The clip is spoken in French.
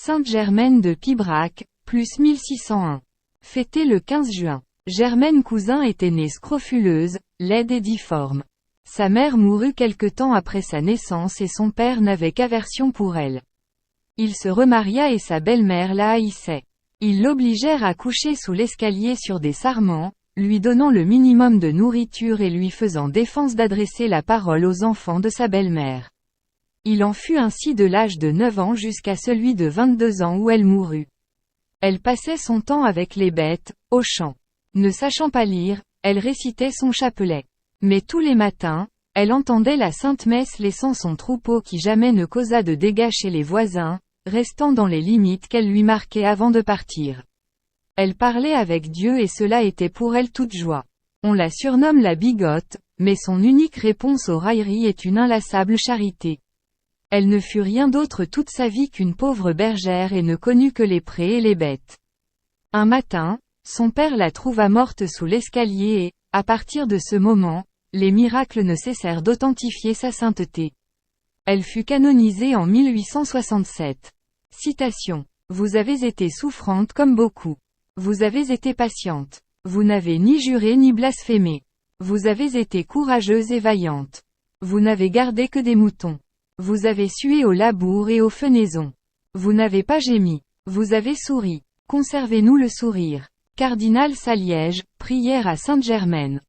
Sainte-Germaine de Pibrac, plus 1601. Fêté le 15 juin. Germaine Cousin était née scrofuleuse, laide et difforme. Sa mère mourut quelque temps après sa naissance et son père n'avait qu'aversion pour elle. Il se remaria et sa belle-mère la haïssait. Ils l'obligèrent à coucher sous l'escalier sur des sarments, lui donnant le minimum de nourriture et lui faisant défense d'adresser la parole aux enfants de sa belle-mère. Il en fut ainsi de l'âge de 9 ans jusqu'à celui de 22 ans où elle mourut. Elle passait son temps avec les bêtes, au champ. Ne sachant pas lire, elle récitait son chapelet. Mais tous les matins, elle entendait la sainte messe laissant son troupeau qui jamais ne causa de dégâts chez les voisins, restant dans les limites qu'elle lui marquait avant de partir. Elle parlait avec Dieu et cela était pour elle toute joie. On la surnomme la bigote, mais son unique réponse aux railleries est une inlassable charité. Elle ne fut rien d'autre toute sa vie qu'une pauvre bergère et ne connut que les prés et les bêtes. Un matin, son père la trouva morte sous l'escalier et, à partir de ce moment, les miracles ne cessèrent d'authentifier sa sainteté. Elle fut canonisée en 1867. Citation. Vous avez été souffrante comme beaucoup. Vous avez été patiente. Vous n'avez ni juré ni blasphémé. Vous avez été courageuse et vaillante. Vous n'avez gardé que des moutons. Vous avez sué au labour et aux fenaisons. Vous n'avez pas gémi. Vous avez souri. Conservez-nous le sourire. Cardinal Saliège, prière à Sainte-Germaine.